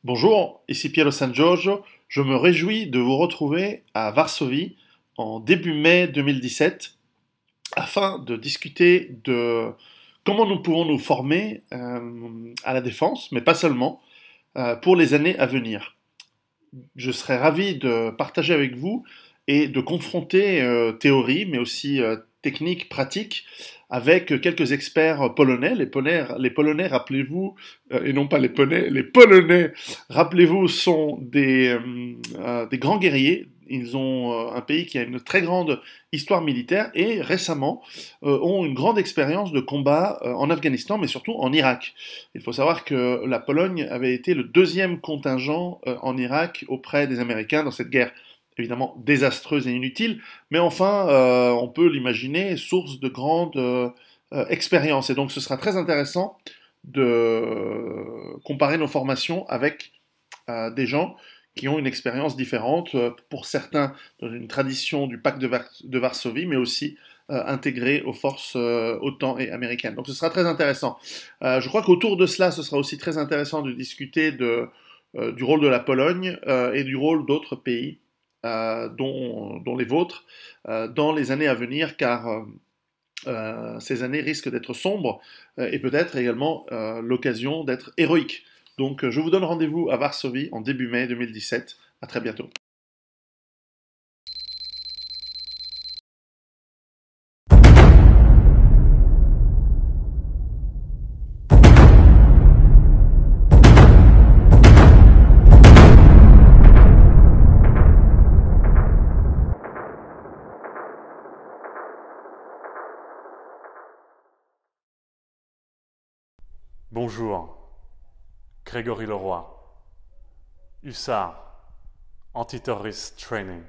Bonjour, ici Piero San Giorgio. Je me réjouis de vous retrouver à Varsovie en début mai 2017 afin de discuter de comment nous pouvons nous former à la défense, mais pas seulement, pour les années à venir. Je serais ravi de partager avec vous et de confronter théorie, mais aussi technique, pratique, avec quelques experts polonais. Les Polonais, rappelez-vous, et non pas les Polonais, rappelez-vous, sont des grands guerriers. Ils ont un pays qui a une très grande histoire militaire et récemment ont une grande expérience de combat en Afghanistan, mais surtout en Irak. Il faut savoir que la Pologne avait été le deuxième contingent en Irak auprès des Américains dans cette guerre évidemment désastreuse et inutile, mais enfin, on peut l'imaginer, source de grande expérience. Et donc ce sera très intéressant de comparer nos formations avec des gens qui ont une expérience différente, pour certains dans une tradition du pacte de Varsovie, mais aussi intégrés aux forces OTAN et américaines. Donc ce sera très intéressant. Je crois qu'autour de cela, ce sera aussi très intéressant de discuter du rôle de la Pologne et du rôle d'autres pays, dont les vôtres, dans les années à venir, car ces années risquent d'être sombres et peut-être également l'occasion d'être héroïques. Donc je vous donne rendez-vous à Varsovie en début mai 2017. À très bientôt. Bonjour, Grégory Leroy, Hussard, Anti-Terrorist Training.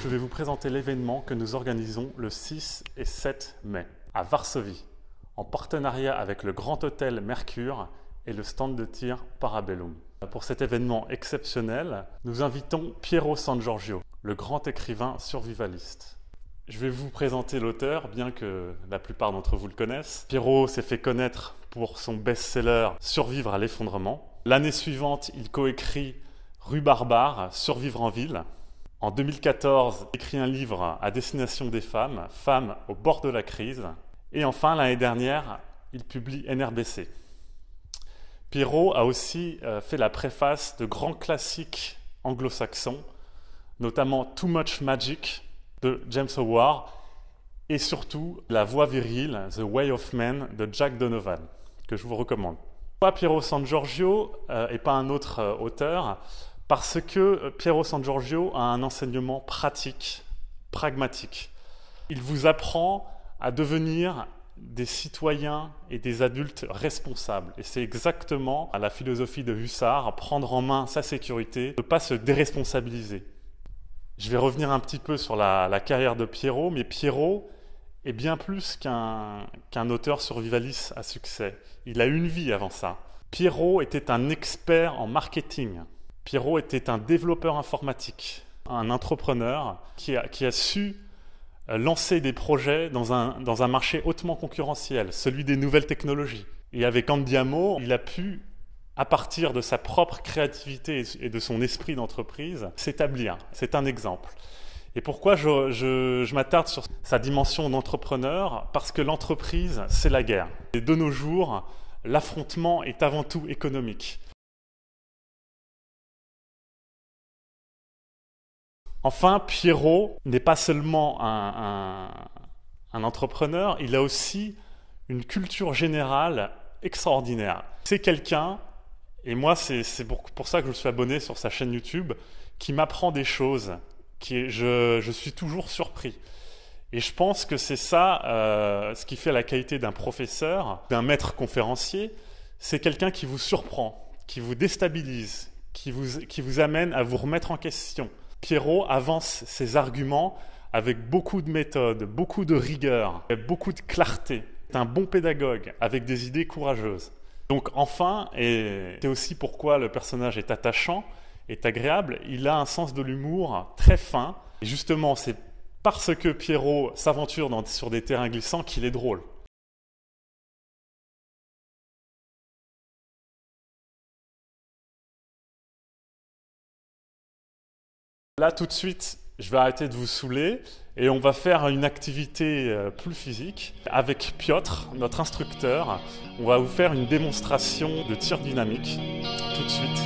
Je vais vous présenter l'événement que nous organisons le 6 et 7 mai à Varsovie, en partenariat avec le Grand Hôtel Mercure et le stand de tir Parabellum. Pour cet événement exceptionnel, nous invitons Piero San Giorgio, le grand écrivain survivaliste. Je vais vous présenter l'auteur, bien que la plupart d'entre vous le connaissent. Piero s'est fait connaître pour son best-seller Survivre à l'effondrement. L'année suivante, il coécrit Rue Barbare, Survivre en ville. En 2014, il écrit un livre à destination des femmes, Femmes au bord de la crise. Et enfin, l'année dernière, il publie NRBC. Piero a aussi fait la préface de grands classiques anglo-saxons, notamment Too Much Magic de James Howard et surtout La Voix virile, The Way of Man de Jack Donovan, que je vous recommande. Pourquoi Piero San Giorgio et pas un autre auteur ? Parce que Piero San Giorgio a un enseignement pratique, pragmatique. Il vous apprend à devenir des citoyens et des adultes responsables. Et c'est exactement la philosophie de Hussard, prendre en main sa sécurité, ne pas se déresponsabiliser. Je vais revenir un petit peu sur la carrière de Piero, mais Piero est bien plus qu'un auteur survivaliste à succès. Il a une vie avant ça. Piero était un expert en marketing. Piero était un développeur informatique, un entrepreneur qui a su lancer des projets dans un marché hautement concurrentiel, celui des nouvelles technologies. Et avec Andiamo, il a pu, à partir de sa propre créativité et de son esprit d'entreprise, s'établir. C'est un exemple. Et pourquoi je m'attarde sur sa dimension d'entrepreneur ? Parce que l'entreprise, c'est la guerre. Et de nos jours, l'affrontement est avant tout économique. Enfin, Piero n'est pas seulement un entrepreneur, il a aussi une culture générale extraordinaire. C'est quelqu'un, et moi c'est pour ça que je suis abonné sur sa chaîne YouTube, qui m'apprend des choses, je suis toujours surpris. Et je pense que c'est ça ce qui fait la qualité d'un professeur, d'un maître conférencier, c'est quelqu'un qui vous surprend, qui vous déstabilise, qui vous amène à vous remettre en question. Piero avance ses arguments avec beaucoup de méthode, beaucoup de rigueur, beaucoup de clarté. C'est un bon pédagogue avec des idées courageuses. Donc enfin, et c'est aussi pourquoi le personnage est attachant, est agréable, il a un sens de l'humour très fin. Et justement, c'est parce que Pierrot s'aventure sur des terrains glissants qu'il est drôle. Là, tout de suite, je vais arrêter de vous saouler et on va faire une activité plus physique. Avec Piotr, notre instructeur, on va vous faire une démonstration de tir dynamique tout de suite.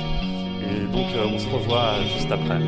Et donc, on se revoit juste après.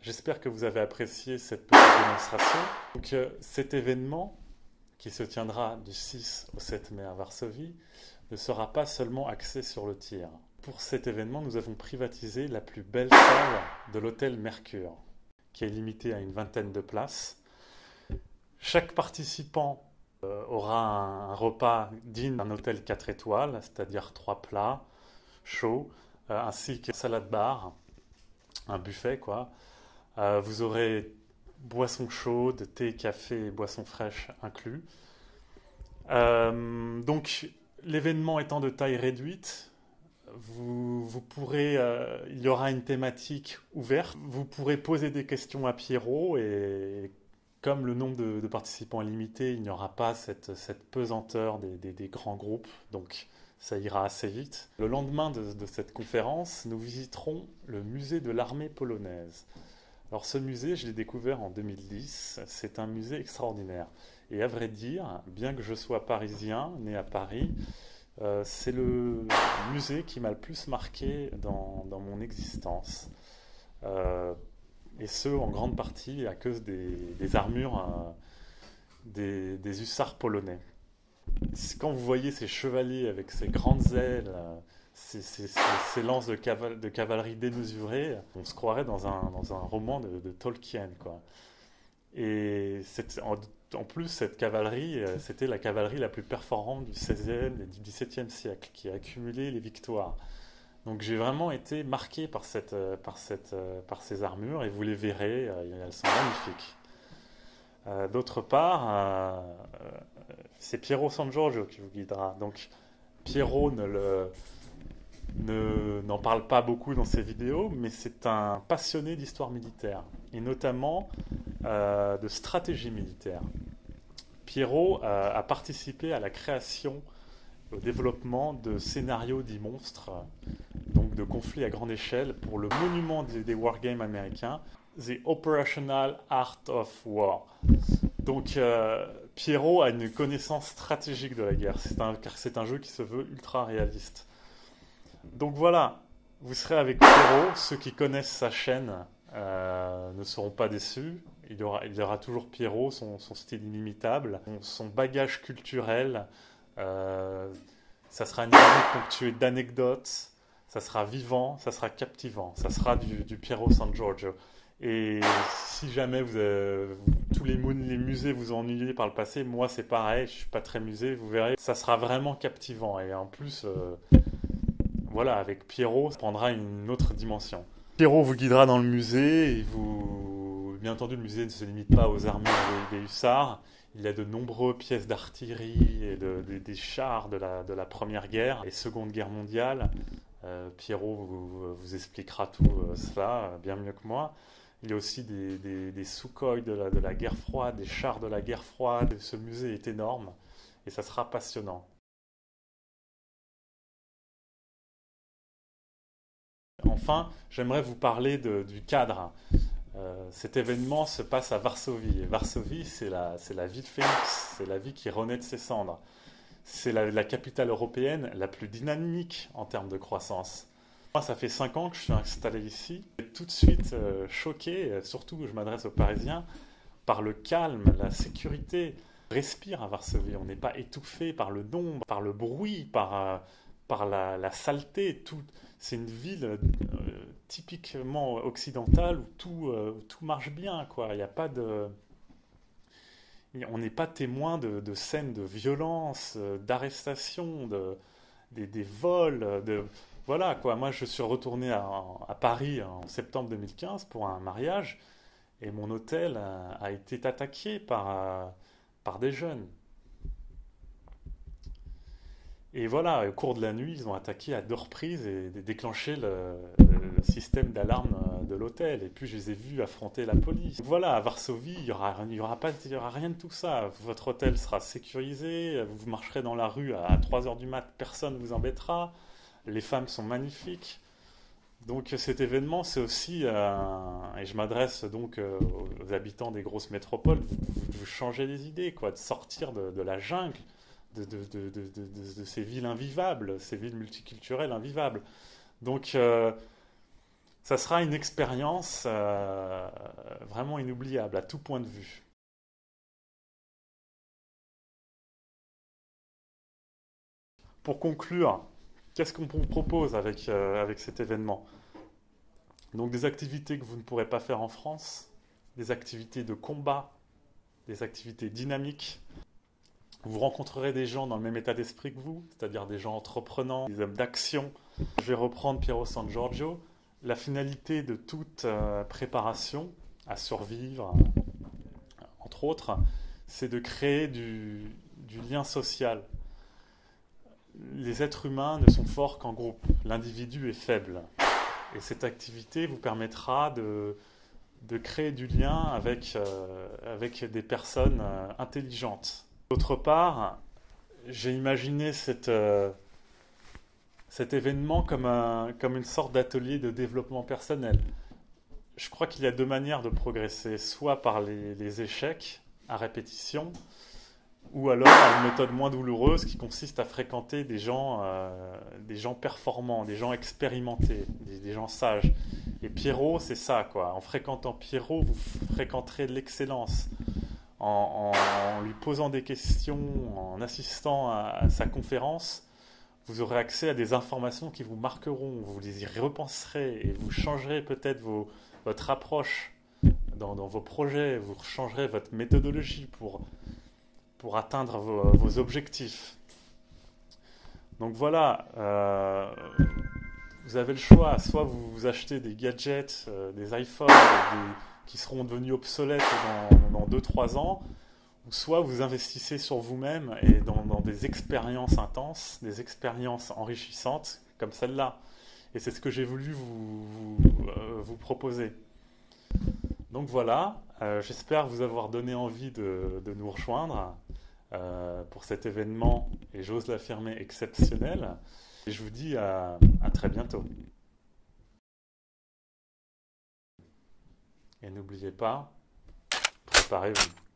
J'espère que vous avez apprécié cette petite démonstration. Donc, cet événement, qui se tiendra du 6 au 7 mai à Varsovie, ne sera pas seulement axé sur le tir. Pour cet événement, nous avons privatisé la plus belle salle de l'hôtel Mercure, qui est limitée à une vingtaine de places. Chaque participant aura un repas digne d'un hôtel 4 étoiles, c'est-à-dire 3 plats chauds, ainsi qu'une salade bar, un buffet quoi. Vous aurez boissons chaudes, thé, café et boissons fraîches inclus. Donc l'événement étant de taille réduite, vous pourrez, il y aura une thématique ouverte. Vous pourrez poser des questions à Pierrot et comme le nombre de participants est limité, il n'y aura pas cette pesanteur des grands groupes. Donc ça ira assez vite. Le lendemain de cette conférence, nous visiterons le musée de l'armée polonaise. Alors ce musée, je l'ai découvert en 2010, c'est un musée extraordinaire. Et à vrai dire, bien que je sois parisien, né à Paris, c'est le musée qui m'a le plus marqué dans mon existence. Et ce, en grande partie à cause des armures des hussards polonais. Quand vous voyez ces chevaliers avec ces grandes ailes, ces lances de cavalerie démesurées. On se croirait dans un roman de Tolkien, quoi. Et en plus, cette cavalerie, c'était la cavalerie la plus performante du XVIe et du XVIIe siècle, qui a accumulé les victoires. Donc j'ai vraiment été marqué par ces armures, et vous les verrez, elles sont magnifiques. D'autre part, c'est Piero San Giorgio qui vous guidera. Donc Piero n'en parle pas beaucoup dans ses vidéos, mais c'est un passionné d'histoire militaire, et notamment de stratégie militaire. Piero a participé à la création, au développement de scénarios dits monstres, donc de conflits à grande échelle, pour le monument des wargames américains, The Operational Art of War. Donc Piero a une connaissance stratégique de la guerre, car c'est un jeu qui se veut ultra réaliste. Donc voilà, vous serez avec Piero. Ceux qui connaissent sa chaîne ne seront pas déçus. Il y aura toujours Piero, son style inimitable, son bagage culturel. Ça sera une vidéo ponctuée d'anecdotes, ça sera vivant, ça sera captivant, ça sera du Piero San Giorgio. Et si jamais tous les musées vous ont ennuyé par le passé, moi c'est pareil, je suis pas très musée, vous verrez, ça sera vraiment captivant. Et en plus, voilà, avec Piero, ça prendra une autre dimension. Piero vous guidera dans le musée, et bien entendu, le musée ne se limite pas aux armures des hussards. Il y a de nombreuses pièces d'artillerie et des chars de la Première Guerre et Seconde Guerre mondiale. Piero vous expliquera tout cela bien mieux que moi. Il y a aussi des Sukhoi de la guerre froide, des chars de la guerre froide. Ce musée est énorme et ça sera passionnant. Enfin, j'aimerais vous parler du cadre. Cet événement se passe à Varsovie. Et Varsovie, c'est la ville phénix, c'est la ville qui renaît de ses cendres. C'est la capitale européenne la plus dynamique en termes de croissance. Moi, ça fait 5 ans que je suis installé ici. Je suis tout de suite choqué, surtout je m'adresse aux Parisiens, par le calme, la sécurité. On respire à Varsovie, on n'est pas étouffé par le nombre, par le bruit, par la saleté. C'est une ville typiquement occidentale où tout marche bien, quoi. Il y a pas de... On n'est pas témoin de scènes de violence, d'arrestation, des vols. Voilà, quoi. Moi, je suis retourné à Paris en septembre 2015 pour un mariage, et mon hôtel a été attaqué par des jeunes. Et voilà, au cours de la nuit, ils ont attaqué à 2 reprises et déclenché le système d'alarme de l'hôtel. Et puis je les ai vus affronter la police. Voilà, à Varsovie, il y aura rien de tout ça. Votre hôtel sera sécurisé, vous marcherez dans la rue à 3 heures du mat, personne ne vous embêtera. Les femmes sont magnifiques. Donc cet événement, c'est aussi, et je m'adresse donc aux habitants des grosses métropoles, vous changez les idées, quoi, de sortir de la jungle. De ces villes invivables, ces villes multiculturelles invivables. Donc, ça sera une expérience vraiment inoubliable à tout point de vue. Pour conclure, qu'est-ce qu'on vous propose avec cet événement? Donc, des activités que vous ne pourrez pas faire en France, des activités de combat, des activités dynamiques. Vous rencontrerez des gens dans le même état d'esprit que vous, c'est-à-dire des gens entreprenants, des hommes d'action. Je vais reprendre Piero San Giorgio. La finalité de toute préparation à survivre, entre autres, c'est de créer du lien social. Les êtres humains ne sont forts qu'en groupe. L'individu est faible. Et cette activité vous permettra de créer du lien avec des personnes intelligentes. D'autre part, j'ai imaginé cet événement comme une sorte d'atelier de développement personnel. Je crois qu'il y a 2 manières de progresser, soit par les échecs à répétition, ou alors une méthode moins douloureuse qui consiste à fréquenter des gens performants, des gens expérimentés, des gens sages. Et Piero, c'est ça, quoi. En fréquentant Piero, vous fréquenterez l'excellence. En lui posant des questions, en assistant à sa conférence, vous aurez accès à des informations qui vous marqueront, vous y repenserez et vous changerez peut-être votre approche dans vos projets, vous changerez votre méthodologie pour atteindre vos objectifs. Donc voilà, vous avez le choix, soit vous achetez des gadgets, des iPhones qui seront devenus obsolètes dans 2-3 ans, ou soit vous investissez sur vous-même et dans des expériences intenses, des expériences enrichissantes comme celle-là. Et c'est ce que j'ai voulu vous proposer. Donc voilà, j'espère vous avoir donné envie de nous rejoindre pour cet événement, et j'ose l'affirmer, exceptionnel. Et je vous dis à très bientôt. Et n'oubliez pas, préparez-vous.